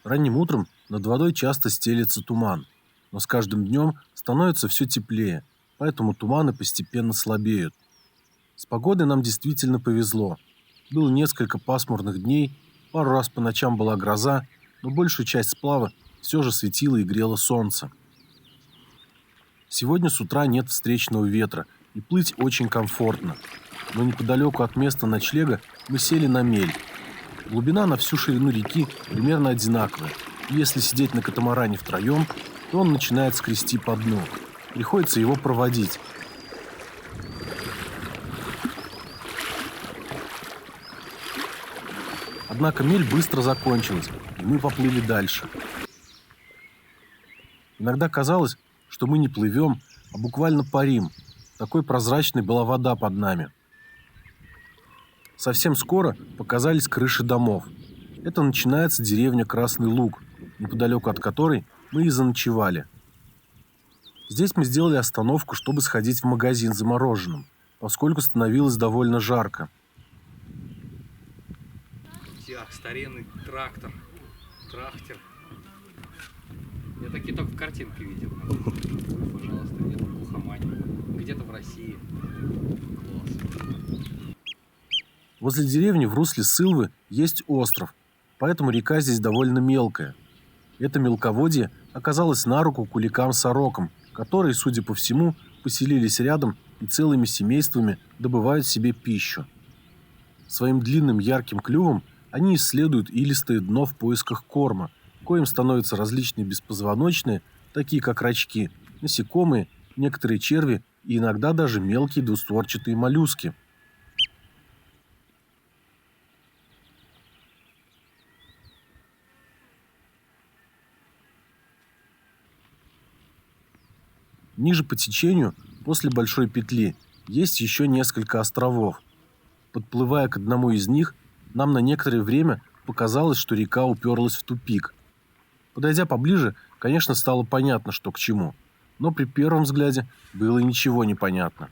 Ранним утром над водой часто стелется туман, но с каждым днем становится все теплее, поэтому туманы постепенно слабеют. С погодой нам действительно повезло. Было несколько пасмурных дней, пару раз по ночам была гроза, но большую часть сплава все же светило и грело солнце. Сегодня с утра нет встречного ветра, и плыть очень комфортно. Но неподалеку от места ночлега мы сели на мель. Глубина на всю ширину реки примерно одинаковая, и если сидеть на катамаране втроем, то он начинает скрести по дну. Приходится его проводить. Однако мель быстро закончилась, и мы поплыли дальше. Иногда казалось, что мы не плывем, а буквально парим. Такой прозрачной была вода под нами. Совсем скоро показались крыши домов. Это начинается деревня Красный Луг, неподалеку от которой мы и заночевали. Здесь мы сделали остановку, чтобы сходить в магазин за мороженым, поскольку становилось довольно жарко. Ах, старинный трактор. Трактор. Я такие только в картинке видел. Пожалуйста, где-то в Глухомане, где-то в России. Класс. Возле деревни в русле Сылвы есть остров, поэтому река здесь довольно мелкая. Это мелководье оказалось на руку куликам-сорокам, которые, судя по всему, поселились рядом и целыми семействами добывают себе пищу. Своим длинным ярким клювом они исследуют илистое дно в поисках корма, коим становятся различные беспозвоночные, такие как рачки, насекомые, некоторые черви и иногда даже мелкие двустворчатые моллюски. Ниже по течению, после большой петли, есть еще несколько островов. Подплывая к одному из них, нам на некоторое время показалось, что река уперлась в тупик. Подойдя поближе, конечно, стало понятно, что к чему, но при первом взгляде было ничего не понятно.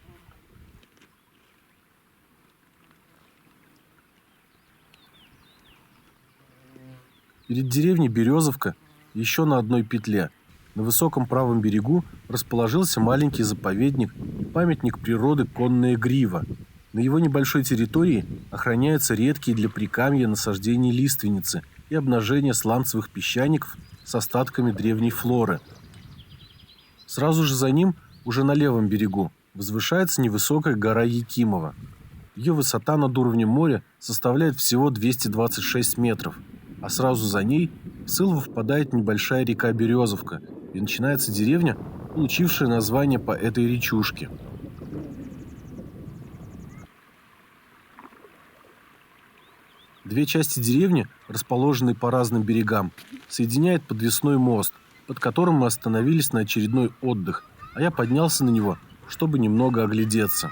Перед деревней Березовка, еще на одной петле, на высоком правом берегу расположился маленький заповедник и памятник природы Конная Грива. На его небольшой территории охраняются редкие для прикамья насаждения лиственницы и обнажения сланцевых песчаников с остатками древней флоры. Сразу же за ним, уже на левом берегу, возвышается невысокая гора Якимова. Ее высота над уровнем моря составляет всего 226 метров, а сразу за ней в Сылву впадает небольшая река Березовка, и начинается деревня, получившая название по этой речушке. Две части деревни, расположенные по разным берегам, соединяет подвесной мост, под которым мы остановились на очередной отдых, а я поднялся на него, чтобы немного оглядеться.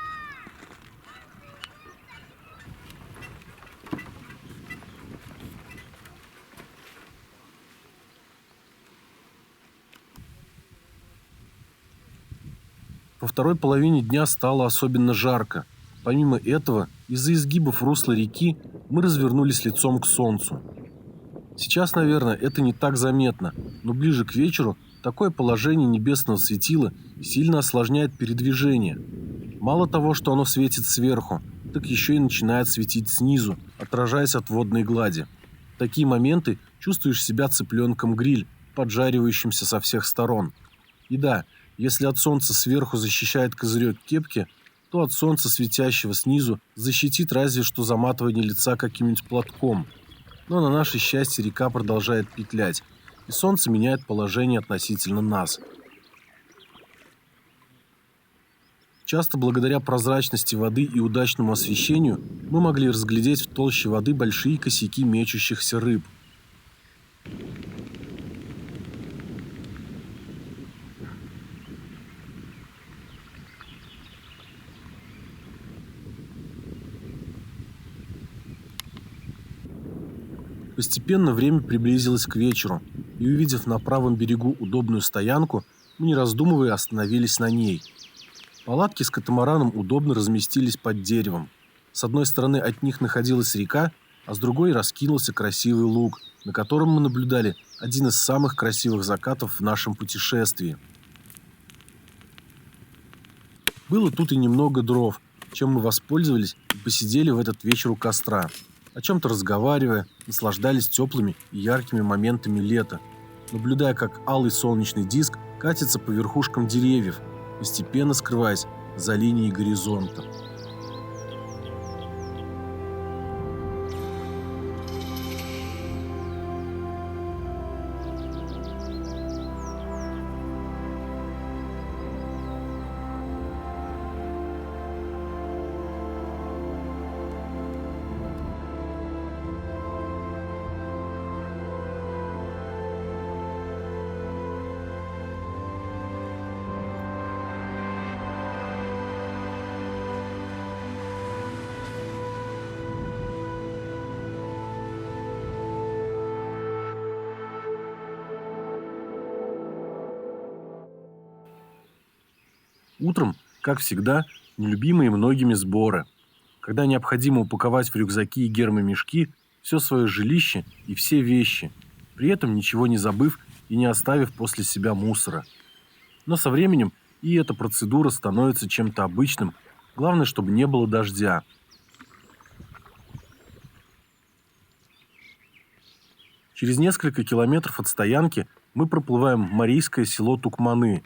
Во второй половине дня стало особенно жарко. Помимо этого, из-за изгибов русла реки мы развернулись лицом к солнцу. Сейчас, наверное, это не так заметно, но ближе к вечеру такое положение небесного светила сильно осложняет передвижение. Мало того, что оно светит сверху, так еще и начинает светить снизу, отражаясь от водной глади. В такие моменты чувствуешь себя цыпленком-гриль, поджаривающимся со всех сторон. И да, если от солнца сверху защищает козырек кепки, то от солнца, светящего снизу, защитит разве что заматывание лица каким-нибудь платком. Но на наше счастье река продолжает петлять, и солнце меняет положение относительно нас. Часто благодаря прозрачности воды и удачному освещению мы могли разглядеть в толще воды большие косяки мечущихся рыб. Постепенно время приблизилось к вечеру, и, увидев на правом берегу удобную стоянку, мы, не раздумывая, остановились на ней. Палатки с катамараном удобно разместились под деревом. С одной стороны от них находилась река, а с другой раскинулся красивый луг, на котором мы наблюдали один из самых красивых закатов в нашем путешествии. Было тут и немного дров, чем мы воспользовались и посидели в этот вечер у костра, о чем-то разговаривая, наслаждались теплыми и яркими моментами лета, наблюдая, как алый солнечный диск катится по верхушкам деревьев, постепенно скрываясь за линией горизонта. Утром, как всегда, нелюбимые многими сборы, когда необходимо упаковать в рюкзаки и гермомешки все свое жилище и все вещи, при этом ничего не забыв и не оставив после себя мусора. Но со временем и эта процедура становится чем-то обычным, главное, чтобы не было дождя. Через несколько километров от стоянки мы проплываем марийское село Тукманы.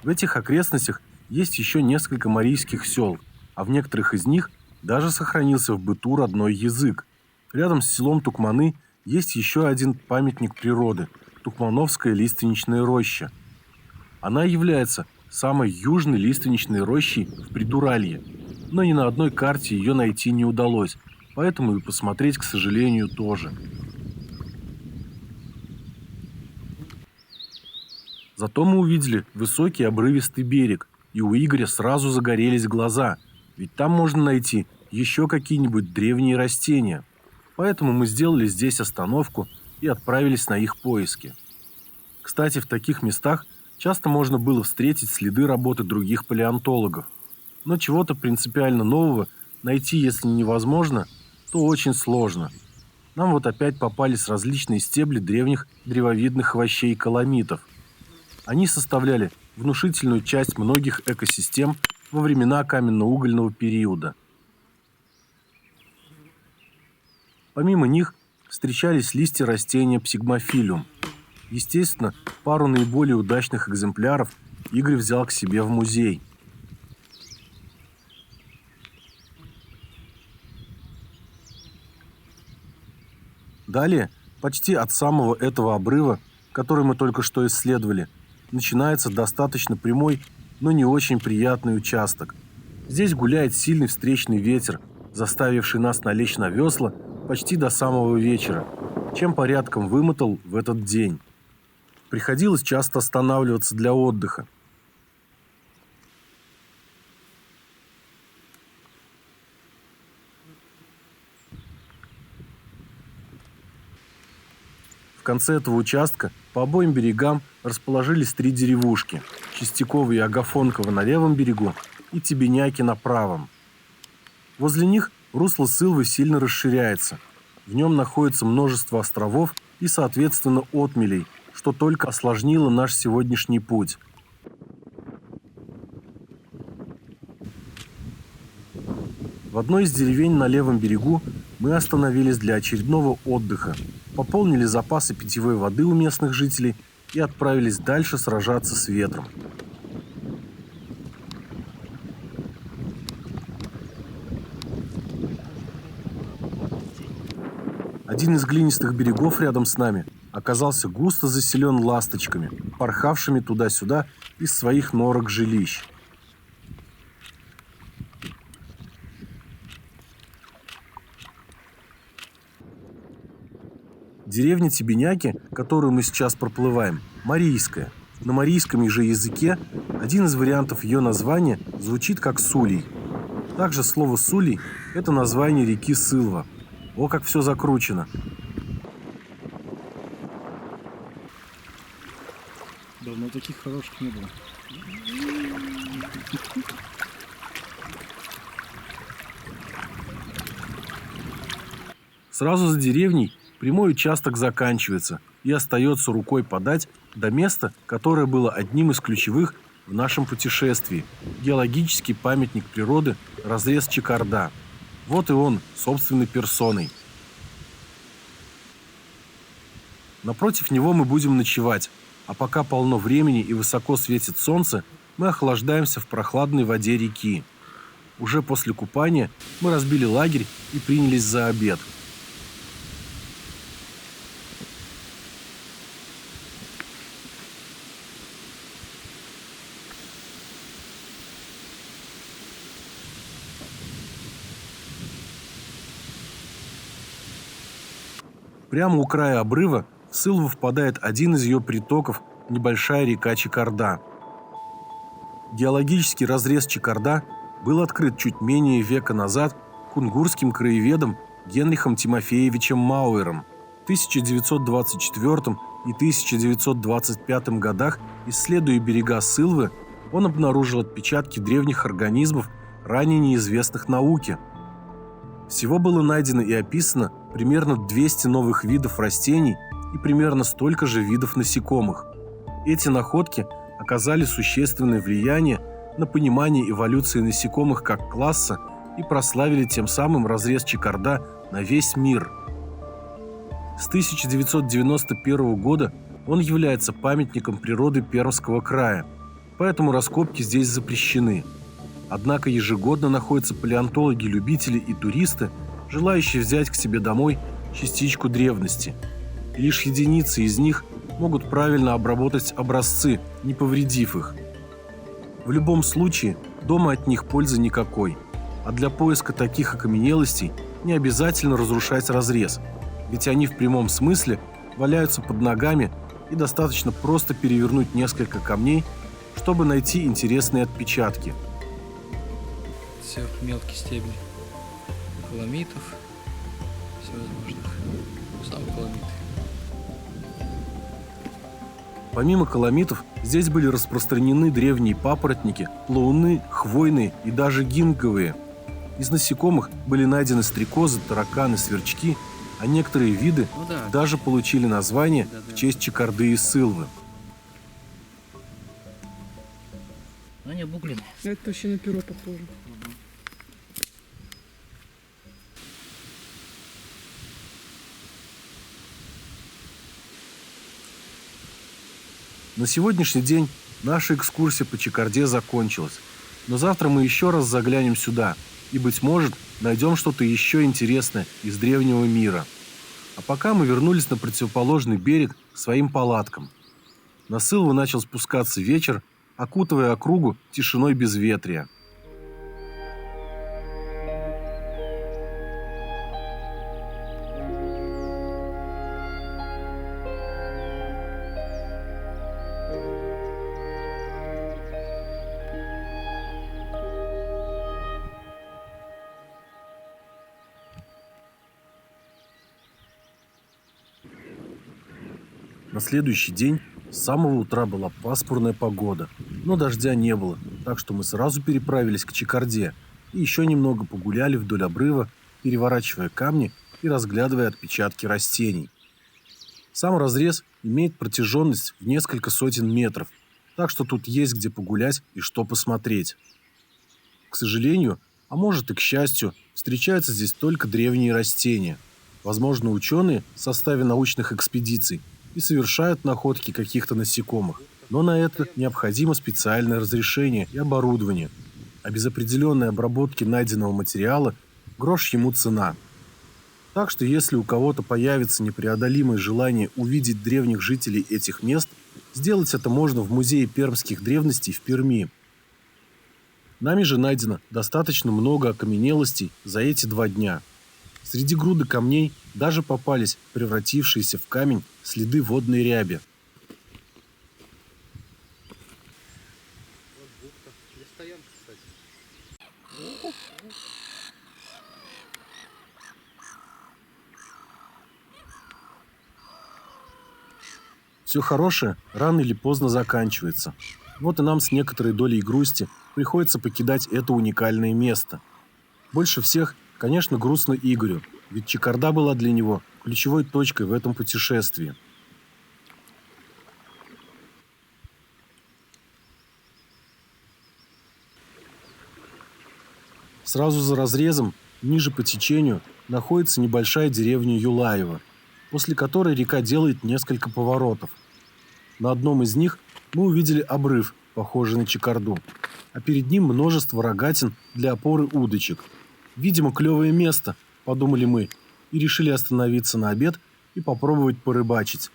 В этих окрестностях есть еще несколько марийских сел, а в некоторых из них даже сохранился в быту родной язык. Рядом с селом Тукманы есть еще один памятник природы – Тукмановская лиственничная роща. Она является самой южной лиственничной рощей в Придуралье, но ни на одной карте ее найти не удалось, поэтому и посмотреть, к сожалению, тоже. Зато мы увидели высокий обрывистый берег, и у Игоря сразу загорелись глаза, ведь там можно найти еще какие-нибудь древние растения. Поэтому мы сделали здесь остановку и отправились на их поиски. Кстати, в таких местах часто можно было встретить следы работы других палеонтологов. Но чего-то принципиально нового найти, если невозможно, то очень сложно. Нам вот опять попались различные стебли древних древовидных овощей и каламитов. Они составляли внушительную часть многих экосистем во времена каменно-угольного периода. Помимо них встречались листья растения псигмофилиум. Естественно, пару наиболее удачных экземпляров Игорь взял к себе в музей. Далее, почти от самого этого обрыва, который мы только что исследовали, начинается достаточно прямой, но не очень приятный участок. Здесь гуляет сильный встречный ветер, заставивший нас налечь на весла почти до самого вечера, чем порядком вымотал в этот день. Приходилось часто останавливаться для отдыха. В конце этого участка по обоим берегам расположились 3 деревушки – Чистяково и Агафонково на левом берегу и Тебеняки на правом. Возле них русло Сылвы сильно расширяется. В нем находится множество островов и, соответственно, отмелей, что только осложнило наш сегодняшний путь. В одной из деревень на левом берегу мы остановились для очередного отдыха, пополнили запасы питьевой воды у местных жителей и отправились дальше сражаться с ветром. Один из глинистых берегов рядом с нами оказался густо заселен ласточками, порхавшими туда-сюда из своих норок жилищ. Деревня Тебеняки, которую мы сейчас проплываем, марийская. На марийском же языке один из вариантов ее названия звучит как Сулий. Также слово Сулий – это название реки Сылва. О, как все закручено. Давно таких хороших не было. Сразу за деревней прямой участок заканчивается и остается рукой подать до места, которое было одним из ключевых в нашем путешествии – геологический памятник природы разрез Чикарда. Вот и он, собственной персоной. Напротив него мы будем ночевать, а пока полно времени и высоко светит солнце, мы охлаждаемся в прохладной воде реки. Уже после купания мы разбили лагерь и принялись за обед. Прямо у края обрыва в Сылву впадает один из ее притоков – небольшая река Чикарда. Геологический разрез Чикарда был открыт чуть менее века назад кунгурским краеведом Генрихом Тимофеевичем Мауэром. В 1924 и 1925 годах, исследуя берега Сылвы, он обнаружил отпечатки древних организмов, ранее неизвестных науке. Всего было найдено и описано примерно 200 новых видов растений и примерно столько же видов насекомых. Эти находки оказали существенное влияние на понимание эволюции насекомых как класса и прославили тем самым разрез Чикарда на весь мир. С 1991 года он является памятником природы Пермского края, поэтому раскопки здесь запрещены. Однако ежегодно находятся палеонтологи-любители и туристы, желающие взять к себе домой частичку древности. И лишь единицы из них могут правильно обработать образцы, не повредив их. В любом случае, дома от них пользы никакой. А для поиска таких окаменелостей не обязательно разрушать разрез, ведь они в прямом смысле валяются под ногами, и достаточно просто перевернуть несколько камней, чтобы найти интересные отпечатки. Сверху мелкие стебли каламитов, всевозможных, сам каламит. Помимо каламитов, здесь были распространены древние папоротники, плауны, хвойные и даже гинговые. Из насекомых были найдены стрекозы, тараканы, сверчки, а некоторые виды даже получили название в честь Чикарды и Сылвы. Они обуглены. Это вообще на перо похоже. На сегодняшний день наша экскурсия по Чикарде закончилась, но завтра мы еще раз заглянем сюда и, быть может, найдем что-то еще интересное из древнего мира. А пока мы вернулись на противоположный берег к своим палаткам. На Сылву начал спускаться вечер, окутывая округу тишиной безветрия. На следующий день с самого утра была пасмурная погода, но дождя не было, так что мы сразу переправились к Чикарде и еще немного погуляли вдоль обрыва, переворачивая камни и разглядывая отпечатки растений. Сам разрез имеет протяженность в несколько сотен метров, так что тут есть где погулять и что посмотреть. К сожалению, а может и к счастью, встречаются здесь только древние растения. Возможно, ученые в составе научных экспедиций и совершают находки каких-то насекомых, но на это необходимо специальное разрешение и оборудование, а без определенной обработки найденного материала грош ему цена. Так что если у кого-то появится непреодолимое желание увидеть древних жителей этих мест, сделать это можно в Музее пермских древностей в Перми. Нами же найдено достаточно много окаменелостей за эти 2 дня. Среди груды камней даже попались превратившиеся в камень следы водной ряби. Все хорошее рано или поздно заканчивается. Вот и нам с некоторой долей грусти приходится покидать это уникальное место. Больше всех, конечно, грустно Игорю. ведь Чикарда была для него ключевой точкой в этом путешествии. Сразу за разрезом, ниже по течению, находится небольшая деревня Юлаево, после которой река делает несколько поворотов. На одном из них мы увидели обрыв, похожий на Чикарду, а перед ним множество рогатин для опоры удочек. Видимо, клевое место, подумали мы, и решили остановиться на обед и попробовать порыбачить.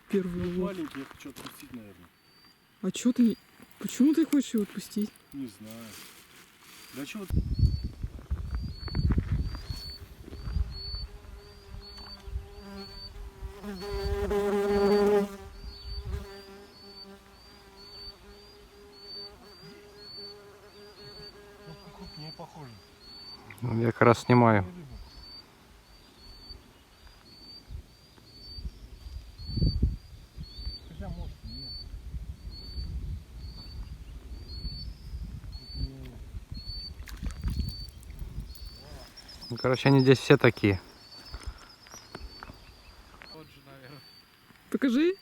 Первый улов. Маленький, я хочу отпустить, наверное. А чё ты... Почему ты хочешь его отпустить? Не знаю. Да чего? Покрупнее похоже. Я как раз снимаю. Хотя может и нет. Ну, короче, они здесь все такие. Вот же, наверное. Покажи.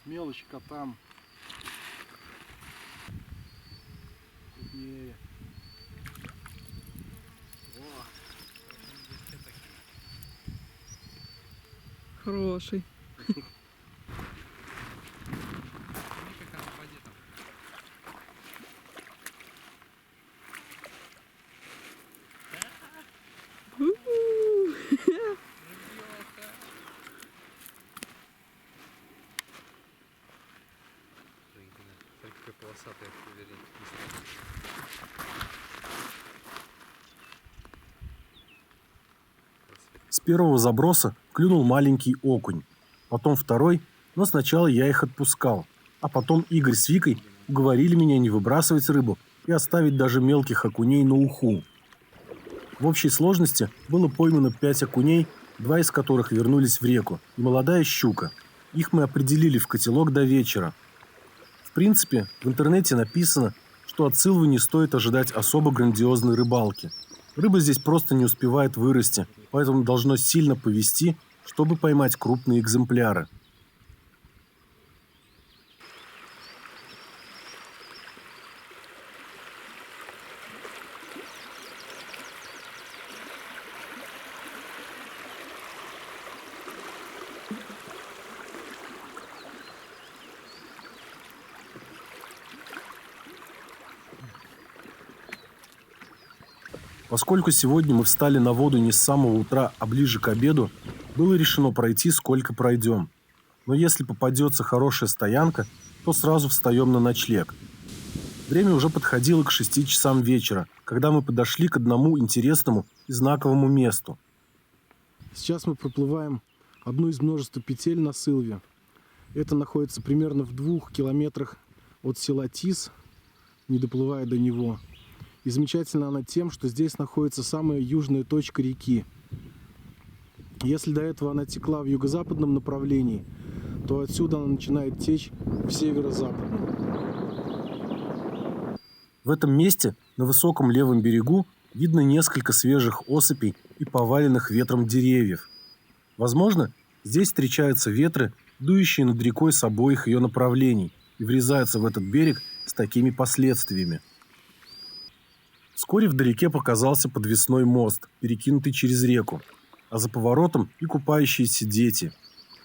Мелочь котам. Крупнее. Хороший. Полосатая. С первого заброса клюнул маленький окунь, потом второй, но сначала я их отпускал, а потом Игорь с Викой уговорили меня не выбрасывать рыбу и оставить даже мелких окуней на уху. В общей сложности было поймано 5 окуней, 2 из которых вернулись в реку, и молодая щука. Их мы определили в котелок до вечера. В принципе, в интернете написано, что от Сылвы не стоит ожидать особо грандиозной рыбалки. Рыба здесь просто не успевает вырасти, поэтому должно сильно повезти, чтобы поймать крупные экземпляры. Поскольку сегодня мы встали на воду не с самого утра, а ближе к обеду, было решено пройти сколько пройдем. Но если попадется хорошая стоянка, то сразу встаем на ночлег. Время уже подходило к 6 часам вечера, когда мы подошли к одному интересному и знаковому месту. Сейчас мы проплываем одну из множества петель на Сылве. Это находится примерно в 2 километрах от села Тис, не доплывая до него. И замечательна она тем, что здесь находится самая южная точка реки. Если до этого она текла в юго-западном направлении, то отсюда она начинает течь в северо-западном. В этом месте, на высоком левом берегу, видно несколько свежих осыпей и поваленных ветром деревьев. Возможно, здесь встречаются ветры, дующие над рекой с обоих ее направлений, и врезаются в этот берег с такими последствиями. Вскоре вдалеке показался подвесной мост, перекинутый через реку, а за поворотом и купающиеся дети.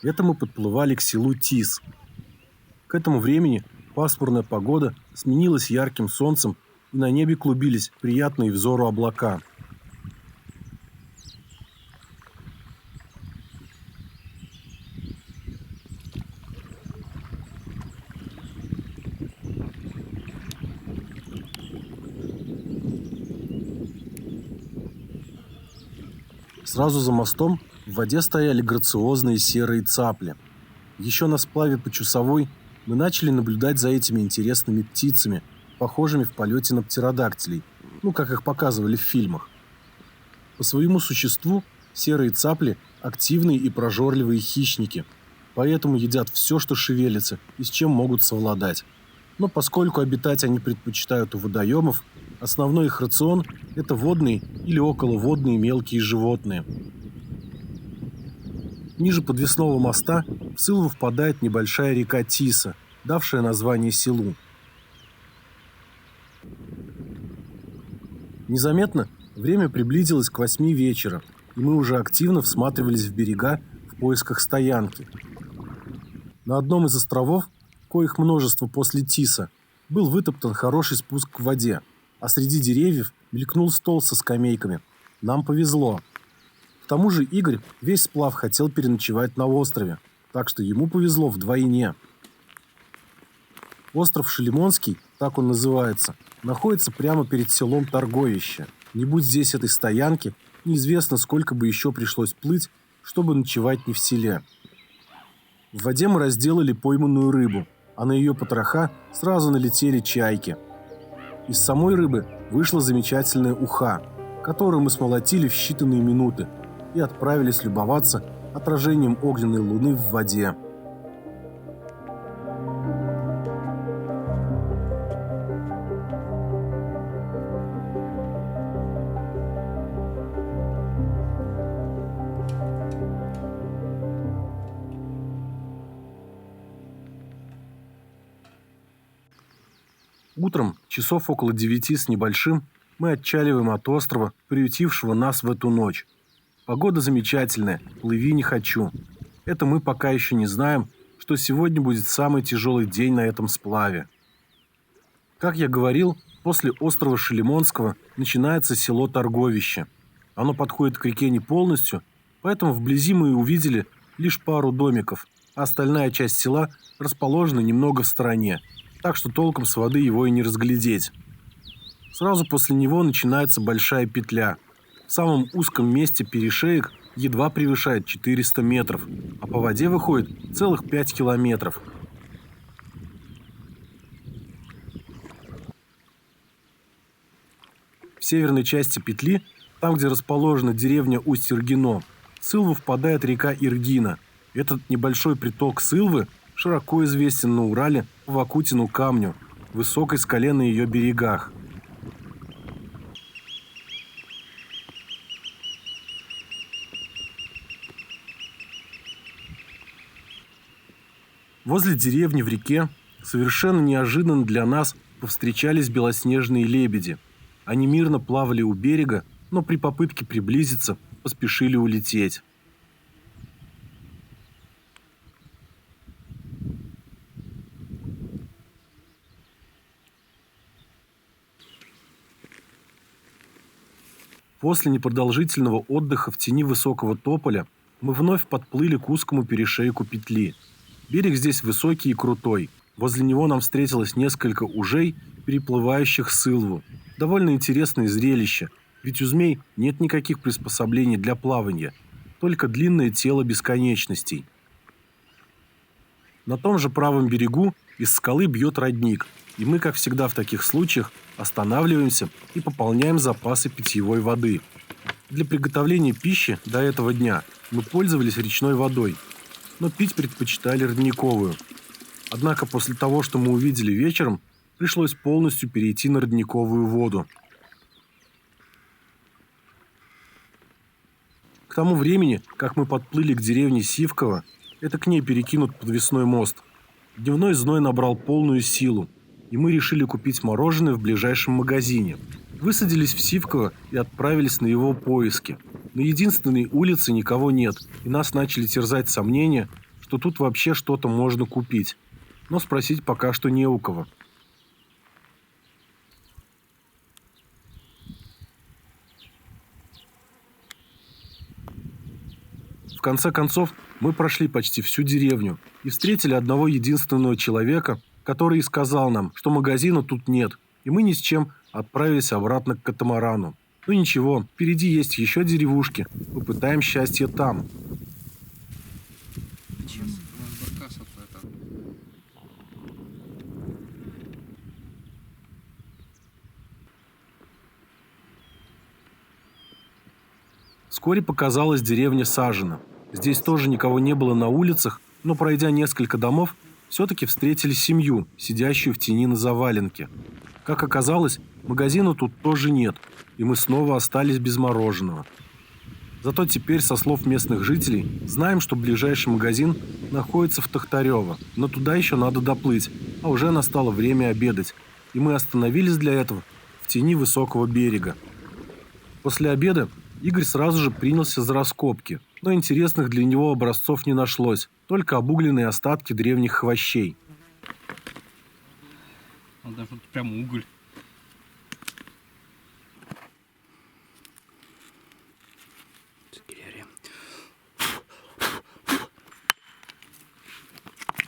Это мы подплывали к селу Тис. К этому времени пасмурная погода сменилась ярким солнцем, и на небе клубились приятные взору облака. Сразу за мостом в воде стояли грациозные серые цапли. Еще на сплаве по Чусовой мы начали наблюдать за этими интересными птицами, похожими в полете на птеродактилей, как их показывали в фильмах. По своему существу серые цапли – активные и прожорливые хищники, поэтому едят все, что шевелится и с чем могут совладать. Но поскольку обитать они предпочитают у водоемов, основной их рацион – это водные или околоводные мелкие животные. Ниже подвесного моста в Сылву впадает небольшая река Тиса, давшая название селу. Незаметно время приблизилось к 8 вечера, и мы уже активно всматривались в берега в поисках стоянки. На одном из островов, коих множество после Тиса, был вытоптан хороший спуск к воде, а среди деревьев мелькнул стол со скамейками. Нам повезло. К тому же Игорь весь сплав хотел переночевать на острове, так что ему повезло вдвойне. Остров Шелемонский, так он называется, находится прямо перед селом Торговище. Не будь здесь этой стоянки, неизвестно, сколько бы еще пришлось плыть, чтобы ночевать не в селе. В воде мы разделали пойманную рыбу, а на ее потроха сразу налетели чайки. Из самой рыбы вышла замечательная уха, которую мы смолотили в считанные минуты и отправились любоваться отражением огненной луны в воде. Утром, часов около 9 с небольшим, мы отчаливаем от острова, приютившего нас в эту ночь. Погода замечательная, плыви не хочу. Это мы пока еще не знаем, что сегодня будет самый тяжелый день на этом сплаве. Как я говорил, после острова Шелемонского начинается село Торговище. Оно подходит к реке не полностью, поэтому вблизи мы увидели лишь пару домиков, а остальная часть села расположена немного в стороне, так что толком с воды его и не разглядеть. Сразу после него начинается большая петля. В самом узком месте перешеек едва превышает 400 метров, а по воде выходит целых 5 километров. В северной части петли, там, где расположена деревня Усть-Иргино, в Сылву впадает река Иргина. Этот небольшой приток Сылвы широко известен на Урале по Вакутину камню, высокой скале на ее берегах. Возле деревни в реке совершенно неожиданно для нас повстречались белоснежные лебеди. Они мирно плавали у берега, но при попытке приблизиться поспешили улететь. После непродолжительного отдыха в тени высокого тополя мы вновь подплыли к узкому перешейку петли. Берег здесь высокий и крутой. Возле него нам встретилось несколько ужей, переплывающих Сылву. Довольно интересное зрелище, ведь у змей нет никаких приспособлений для плавания, только длинное тело бесконечностей. На том же правом берегу из скалы бьет родник, и мы, как всегда в таких случаях, останавливаемся и пополняем запасы питьевой воды. Для приготовления пищи до этого дня мы пользовались речной водой, но пить предпочитали родниковую. Однако после того, что мы увидели вечером, пришлось полностью перейти на родниковую воду. К тому времени, как мы подплыли к деревне Сивково, это к ней перекинут подвесной мост, дневной зной набрал полную силу, и мы решили купить мороженое в ближайшем магазине. Высадились в Сивково и отправились на его поиски. На единственной улице никого нет, и нас начали терзать сомнения, что тут вообще что-то можно купить. Но спросить пока что не у кого. В конце концов, мы прошли почти всю деревню и встретили одного единственного человека, который и сказал нам, что магазина тут нет, и мы ни с чем отправились обратно к катамарану. Ну ничего, впереди есть еще деревушки, попытаем счастье там. Вскоре показалась деревня Сажино. Здесь тоже никого не было на улицах, но, пройдя несколько домов, все-таки встретили семью, сидящую в тени на заваленке. Как оказалось, магазина тут тоже нет, и мы снова остались без мороженого. Зато теперь, со слов местных жителей, знаем, что ближайший магазин находится в Тахтарево, но туда еще надо доплыть, а уже настало время обедать, и мы остановились для этого в тени высокого берега. После обеда Игорь сразу же принялся за раскопки, но интересных для него образцов не нашлось, только обугленные остатки древних хвощей. Даже тут прям уголь.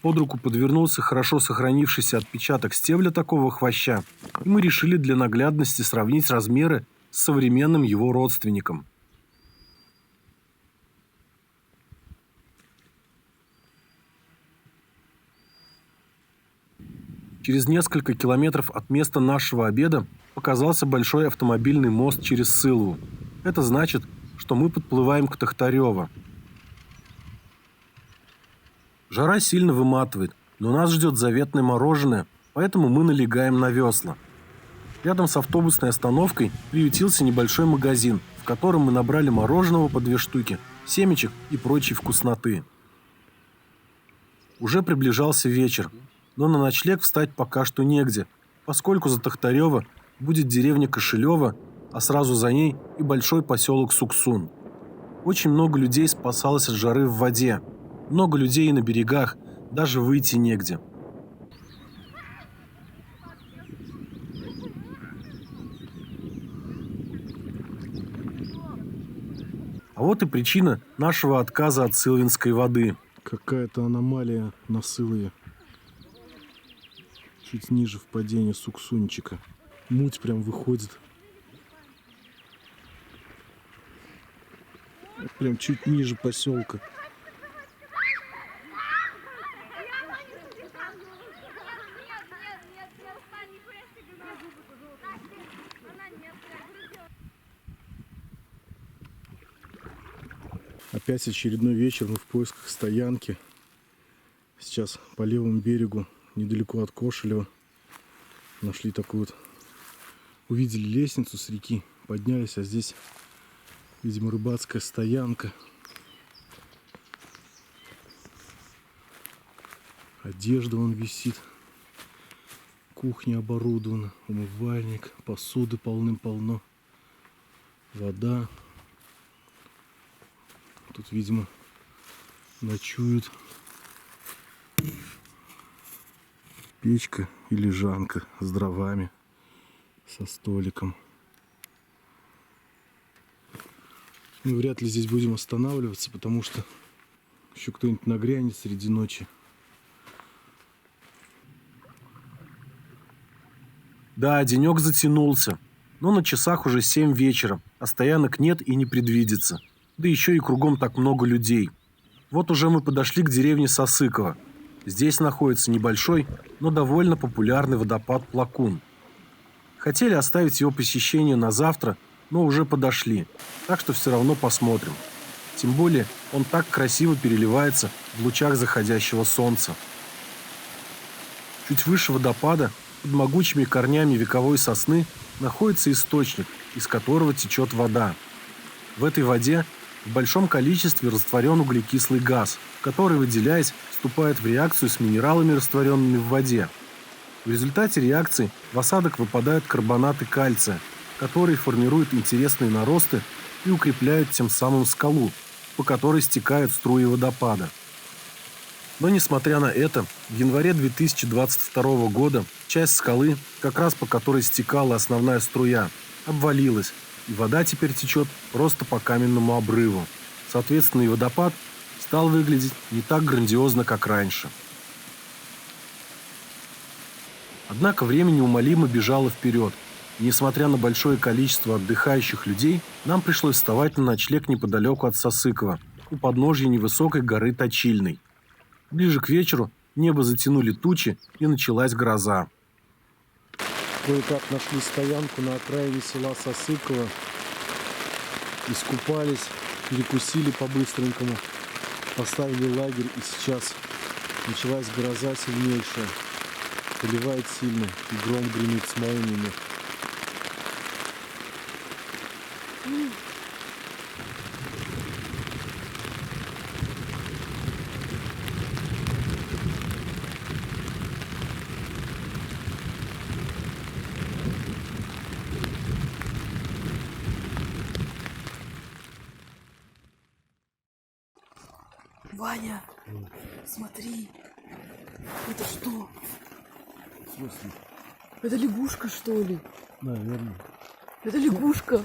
Под руку подвернулся хорошо сохранившийся отпечаток стебля такого хвоща, и мы решили для наглядности сравнить размеры с современным его родственником. Через несколько километров от места нашего обеда показался большой автомобильный мост через Сылву. Это значит, что мы подплываем к Тахтарево. Жара сильно выматывает, но нас ждет заветное мороженое, поэтому мы налегаем на весла. Рядом с автобусной остановкой приютился небольшой магазин, в котором мы набрали мороженого по 2 штуки, семечек и прочей вкусноты. Уже приближался вечер, но на ночлег встать пока что негде, поскольку за Тахтарево будет деревня Кошелева, а сразу за ней и большой поселок Суксун. Очень много людей спасалось от жары в воде. Много людей на берегах, даже выйти негде. А вот и причина нашего отказа от сылвинской воды. Какая-то аномалия на Сылве. Чуть ниже впадения Суксунчика. Муть прям выходит. Прям чуть ниже поселка. Опять очередной вечер, мы в поисках стоянки. Сейчас по левому берегу, недалеко от Кошелева, нашли такую вот, увидели лестницу с реки, поднялись, а здесь, видимо, рыбацкая стоянка. Одежда вон висит, кухня оборудована, умывальник, посуды полным-полно, вода. Тут, видимо, ночуют. Печка и лежанка с дровами, со столиком. Мы вряд ли здесь будем останавливаться, потому что еще кто-нибудь нагрянет среди ночи. Да, денек затянулся, но на часах уже 7 вечера, а стоянок нет и не предвидится. Да еще и кругом так много людей. Вот уже мы подошли к деревне Сосыково. Здесь находится небольшой, но довольно популярный водопад Плакун. Хотели оставить его посещение на завтра, но уже подошли, так что все равно посмотрим. Тем более он так красиво переливается в лучах заходящего солнца. Чуть выше водопада, под могучими корнями вековой сосны, находится источник, из которого течет вода. В этой воде в большом количестве растворен углекислый газ, который, выделяясь, вступает в реакцию с минералами, растворенными в воде. В результате реакции в осадок выпадают карбонаты кальция, которые формируют интересные наросты и укрепляют тем самым скалу, по которой стекают струи водопада. Но, несмотря на это, в январе 2022 года часть скалы, как раз по которой стекала основная струя, обвалилась, и вода теперь течет просто по каменному обрыву. Соответственно, и водопад стал выглядеть не так грандиозно, как раньше. Однако время неумолимо бежало вперед. И, несмотря на большое количество отдыхающих людей, нам пришлось вставать на ночлег неподалеку от Сосыкова, у подножья невысокой горы Точильной. Ближе к вечеру небо затянули тучи, и началась гроза. Кое-как нашли стоянку на окраине села Сосыково. Искупались. перекусили по-быстренькому, поставили лагерь, и сейчас началась гроза сильнейшая. Поливает сильно, и гром гремит с молниями. Ваня, смотри. Это что? В смысле? Это лягушка, что ли? Наверное. Это лягушка.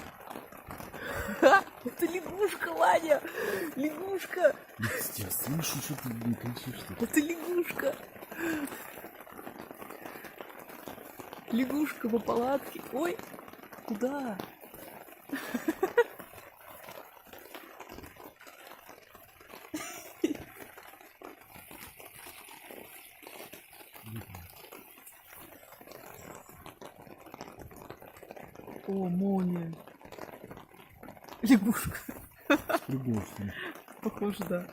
Ха, это лягушка, Ваня. Лягушка. Я слышу, что ты не кричишь. Это лягушка. Лягушка по палатке. Ой, куда? О, молния. Лягушка. Лягушка. Похоже, да.